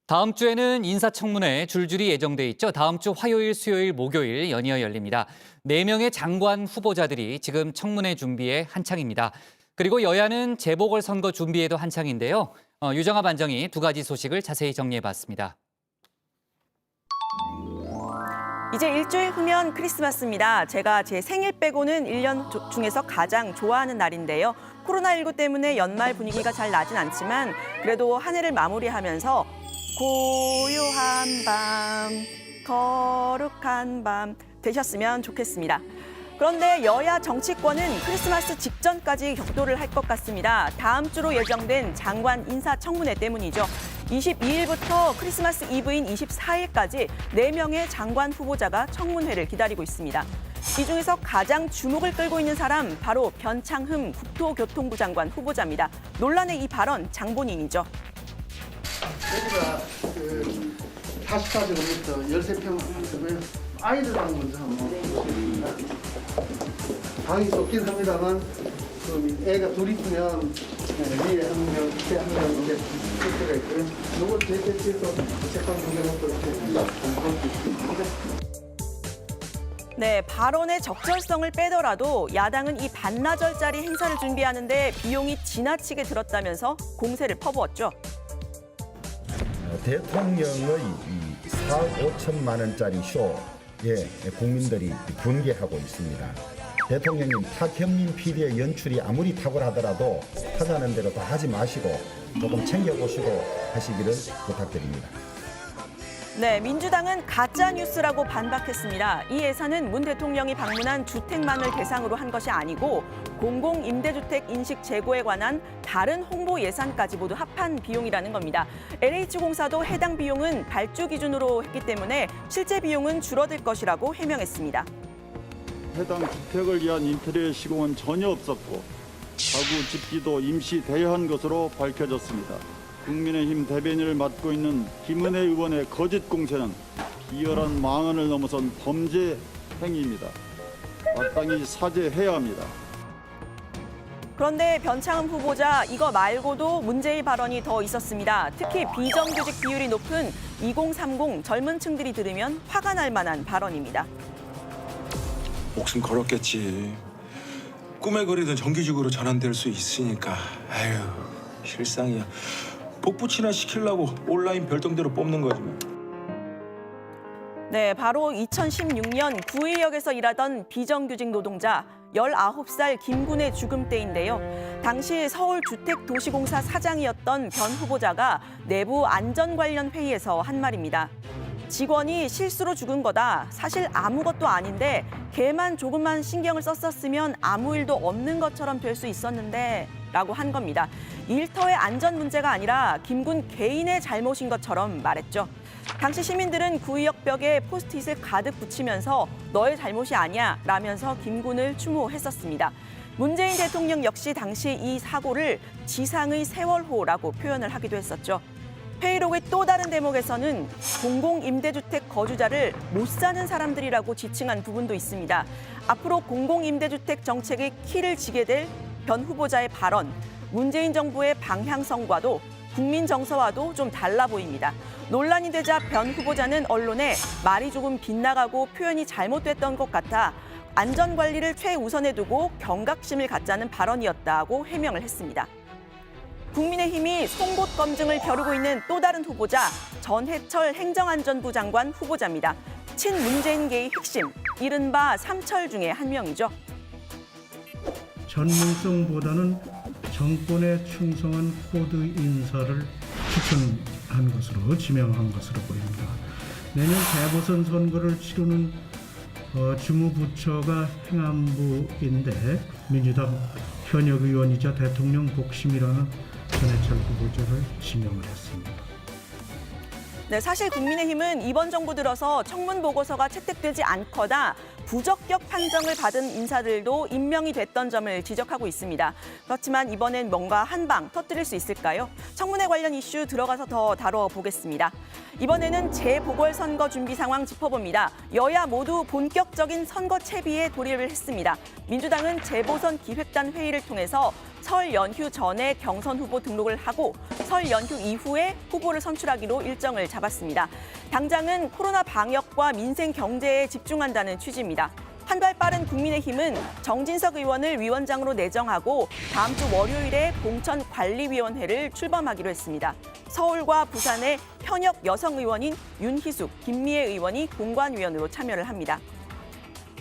다음 주에는 인사청문회 줄줄이 예정돼 있죠. 다음 주 화요일, 수요일, 목요일 연이어 열립니다. 4명의 장관 후보자들이 지금 청문회 준비에 한창입니다. 그리고 여야는 재보궐선거 준비에도 한창인데요. 유정아 반장이 두 가지 소식을 자세히 정리해봤습니다. 이제 일주일 후면 크리스마스입니다. 제가 제 생일 빼고는 1년 중에서 가장 좋아하는 날인데요. 코로나19 때문에 연말 분위기가 잘 나진 않지만 그래도 한 해를 마무리하면서 고요한 밤, 거룩한 밤 되셨으면 좋겠습니다. 그런데 여야 정치권은 크리스마스 직전까지 격돌을 할 것 같습니다. 다음 주로 예정된 장관 인사청문회 때문이죠. 22일부터 크리스마스 이브인 24일까지 4명의 장관 후보자가 청문회를 기다리고 있습니다. 이 중에서 가장 주목을 끌고 있는 사람 바로 변창흠 국토교통부 장관 후보자입니다. 논란의 이 발언 장본인이죠. 여기가 44제곱미터 13평 하고요. 아이들랑 먼저 한번 보겠습니다. 방이 좁긴 합니다만 애가 둘 있으면 위에 한 명, 밑에 한 명 이렇게 쓸 수가 있고요. 요거 제때에서 책방 구경도 이렇게 네, 발언의 적절성을 빼더라도 야당은 이 반나절짜리 행사를 준비하는데 비용이 지나치게 들었다면서 공세를 퍼부었죠. 대통령의 4억 5천만 원짜리 쇼에 국민들이 분개하고 있습니다. 대통령님 탁현민 PD의 연출이 아무리 탁월하더라도 하자는 대로 다 하지 마시고 조금 챙겨보시고 하시기를 부탁드립니다. 네, 민주당은 가짜 뉴스라고 반박했습니다. 이 예산은 문 대통령이 방문한 주택만을 대상으로 한 것이 아니고 공공임대주택 인식 제고에 관한 다른 홍보 예산까지 모두 합한 비용이라는 겁니다. LH공사도 해당 비용은 발주 기준으로 했기 때문에 실제 비용은 줄어들 것이라고 해명했습니다. 해당 주택을 위한 인테리어 시공은 전혀 없었고 가구 집기도 임시 대여한 것으로 밝혀졌습니다. 국민의힘 대변인을 맡고 있는 김은혜 의원의 거짓 공세는 비열한 망언을 넘어선 범죄 행위입니다. 마땅히 사죄해야 합니다. 그런데 변창흠 후보자 이거 말고도 문제의 발언이 더 있었습니다. 특히 비정규직 비율이 높은 2030 젊은 층들이 들으면 화가 날 만한 발언입니다. 목숨 걸었겠지. 꿈에 그리던 정규직으로 전환될 수 있으니까. 아유, 실상이야. 복붙이나 시키려고 온라인 별동대로 뽑는 거지. 네, 바로 2016년 구의역에서 일하던 비정규직 노동자 19살 김군의 죽음 때인데요. 당시 서울주택도시공사 사장이었던 변 후보자가 내부 안전 관련 회의에서 한 말입니다. 직원이 실수로 죽은 거다. 사실 아무것도 아닌데 걔만 조금만 신경을 썼었으면 아무 일도 없는 것처럼 될 수 있었는데 라고 한 겁니다. 일터의 안전 문제가 아니라 김군 개인의 잘못인 것처럼 말했죠. 당시 시민들은 구의역 벽에 포스트잇을 가득 붙이면서 너의 잘못이 아니야 라면서 김군을 추모했었습니다. 문재인 대통령 역시 당시 이 사고를 지상의 세월호라고 표현을 하기도 했었죠. 회의록의 또 다른 대목에서는 공공임대주택 거주자를 못 사는 사람들이라고 지칭한 부분도 있습니다. 앞으로 공공임대주택 정책의 키를 쥐게 될 변 후보자의 발언, 문재인 정부의 방향성과도 국민 정서와도 좀 달라 보입니다. 논란이 되자 변 후보자는 언론에 말이 조금 빗나가고 표현이 잘못됐던 것 같아 안전관리를 최우선에 두고 경각심을 갖자는 발언이었다고 해명을 했습니다. 국민의힘이 송곳 검증을 벼르고 있는 또 다른 후보자 전해철 행정안전부 장관 후보자입니다. 친문재인계의 핵심, 이른바 삼철 중에 한 명이죠. 전문성보다는 정권에 충성한 코드 인사를 추천한 것으로 지명한 것으로 보입니다. 내년 재보선 선거를 치르는 주무부처가 행안부인데 민주당 현역 의원이자 대통령 복심이라는 전해철 후보자를 지명을 했습니다. 네, 사실 국민의힘은 이번 정부 들어서 청문 보고서가 채택되지 않거나 부적격 판정을 받은 인사들도 임명이 됐던 점을 지적하고 있습니다. 그렇지만 이번엔 뭔가 한 방 터뜨릴 수 있을까요? 청문회 관련 이슈 들어가서 더 다뤄보겠습니다. 이번에는 재보궐선거 준비 상황 짚어봅니다. 여야 모두 본격적인 선거 채비에 돌입을 했습니다. 민주당은 재보선 기획단 회의를 통해서 설 연휴 전에 경선 후보 등록을 하고 설 연휴 이후에 후보를 선출하기로 일정을 잡았습니다. 당장은 코로나 방역과 민생 경제에 집중한다는 취지입니다. 한 발 빠른 국민의힘은 정진석 의원을 위원장으로 내정하고 다음 주 월요일에 공천관리위원회를 출범하기로 했습니다. 서울과 부산의 현역 여성 의원인 윤희숙, 김미애 의원이 공관위원으로 참여를 합니다.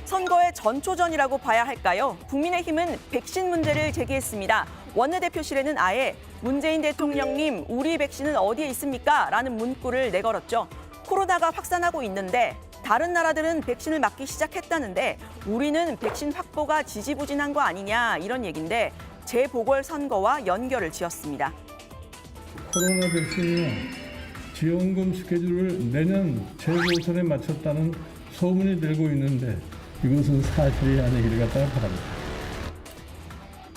선거의 전초전이라고 봐야 할까요? 국민의힘은 백신 문제를 제기했습니다. 원내대표실에는 아예 문재인 대통령님, 우리 백신은 어디에 있습니까? 라는 문구를 내걸었죠. 코로나가 확산하고 있는데 다른 나라들은 백신을 맞기 시작했다는데 우리는 백신 확보가 지지부진한 거 아니냐 이런 얘기인데 재보궐선거와 연결을 지었습니다. 코로나 백신이요. 지원금 스케줄을 내년 재보선에 맞췄다는 소문이 들고 있는데 이것은 사실이 아니기를 갖다가 바랍니다.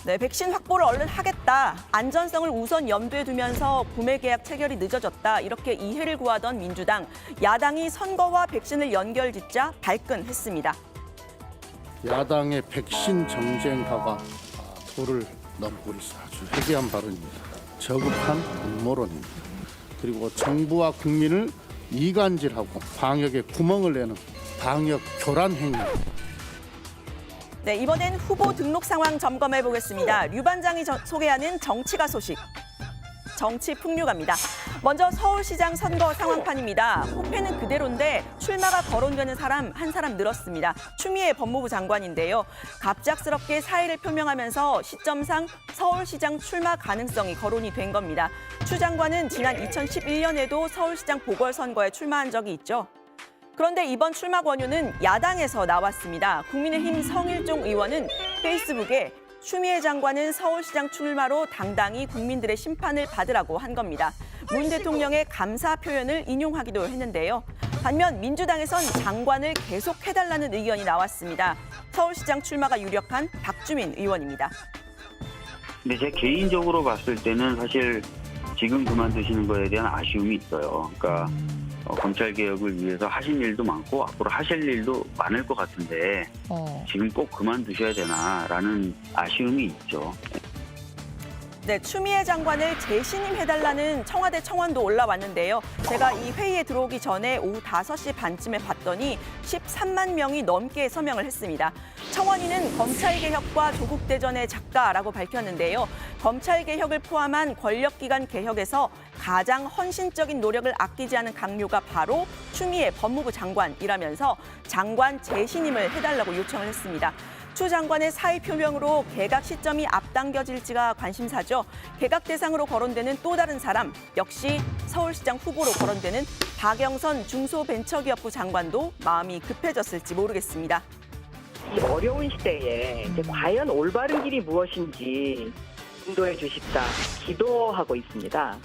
네, 백신 확보를 얼른 하겠다. 안전성을 우선 염두에 두면서 구매 계약 체결이 늦어졌다. 이렇게 이해를 구하던 민주당. 야당이 선거와 백신을 연결짓자 발끈했습니다. 야당의 백신 정쟁가가 도를 넘고 있어 아주 회개한 발언입니다. 저급한 음모론입니다. 그리고 정부와 국민을 이간질하고 방역에 구멍을 내는 방역 교란 행위입니다. 네, 이번엔 후보 등록 상황 점검해 보겠습니다. 류 반장이 소개하는 정치가 소식. 정치 풍류갑니다. 먼저 서울시장 선거 상황판입니다. 호패는 그대로인데 출마가 거론되는 사람 한 사람 늘었습니다. 추미애 법무부 장관인데요. 갑작스럽게 사의를 표명하면서 시점상 서울시장 출마 가능성이 거론이 된 겁니다. 추 장관은 지난 2011년에도 서울시장 보궐선거에 출마한 적이 있죠. 그런데 이번 출마 권유는 야당에서 나왔습니다. 국민의힘 성일종 의원은 페이스북에 추미애 장관은 서울시장 출마로 당당히 국민들의 심판을 받으라고 한 겁니다. 문 대통령의 감사 표현을 인용하기도 했는데요. 반면 민주당에선 장관을 계속해달라는 의견이 나왔습니다. 서울시장 출마가 유력한 박주민 의원입니다. 근데 제 개인적으로 봤을 때는 사실 지금 그만두시는 거에 대한 아쉬움이 있어요. 그러니까 검찰개혁을 위해서 하신 일도 많고 앞으로 하실 일도 많을 것 같은데 지금 꼭 그만두셔야 되나라는 아쉬움이 있죠. 네, 추미애 장관을 재신임해달라는 청와대 청원도 올라왔는데요. 제가 이 회의에 들어오기 전에 오후 5시 반쯤에 봤더니 13만 명이 넘게 서명을 했습니다. 청원인은 검찰개혁과 조국대전의 작가라고 밝혔는데요. 검찰개혁을 포함한 권력기관 개혁에서 가장 헌신적인 노력을 아끼지 않은 강요가 바로 추미애 법무부 장관이라면서 장관 재신임을 해달라고 요청을 했습니다. 추 장관의 사의 표명으로 개각 시점이 앞당겨질지가 관심사죠. 개각 대상으로 거론되는 또 다른 사람, 역시 서울시장 후보로 거론되는 박영선 중소벤처기업부 장관도 마음이 급해졌을지 모르겠습니다. 이 어려운 시대에 이제 과연 올바른 길이 무엇인지 인도해 주십사 기도하고 있습니다.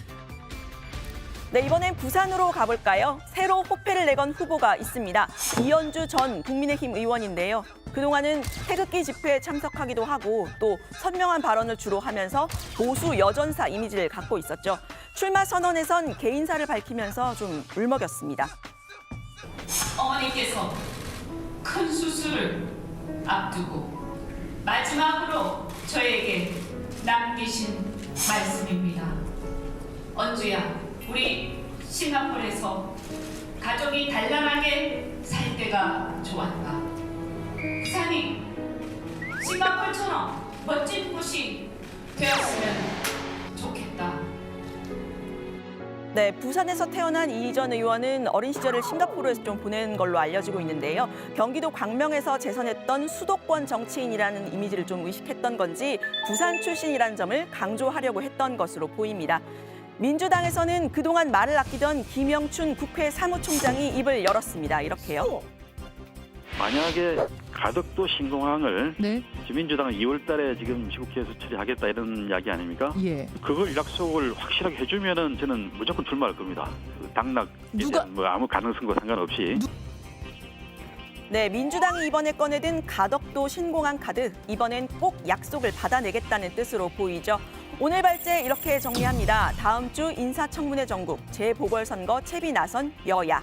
네, 이번엔 부산으로 가볼까요? 새로 호패를 내건 후보가 있습니다. 이현주 전 국민의힘 의원인데요. 그동안은 태극기 집회에 참석하기도 하고 또 선명한 발언을 주로 하면서 보수 여전사 이미지를 갖고 있었죠. 출마 선언에선 개인사를 밝히면서 좀 울먹였습니다. 어머니께서 큰 수술을 앞두고 마지막으로 저에게 남기신 말씀입니다. 언주야, 우리 싱가포르에서 가족이 단란하게 살 때가 좋았다. 부산이 싱가포르처럼 멋진 곳이 되었으면 좋겠다. 네, 부산에서 태어난 이 전 의원은 어린 시절을 싱가포르에서 좀 보낸 걸로 알려지고 있는데요. 경기도 광명에서 재선했던 수도권 정치인이라는 이미지를 좀 의식했던 건지 부산 출신이라는 점을 강조하려고 했던 것으로 보입니다. 민주당에서는 그동안 말을 아끼던 김영춘 국회 사무총장이 입을 열었습니다. 이렇게요. 만약에 가덕도 신공항을 민주당은 2월 달에 지금 국회에서 처리하겠다 이런 이야기 아닙니까? 예. 그걸 약속을 확실하게 해주면은 저는 무조건 출마할 겁니다. 당락에 대한 뭐 아무 가능성과 상관없이. 네, 민주당이 이번에 꺼내든 가덕도 신공항 카드, 이번엔 꼭 약속을 받아내겠다는 뜻으로 보이죠. 오늘 발제 이렇게 정리합니다. 다음 주 인사청문회 전국, 재보궐선거 채비 나선 여야.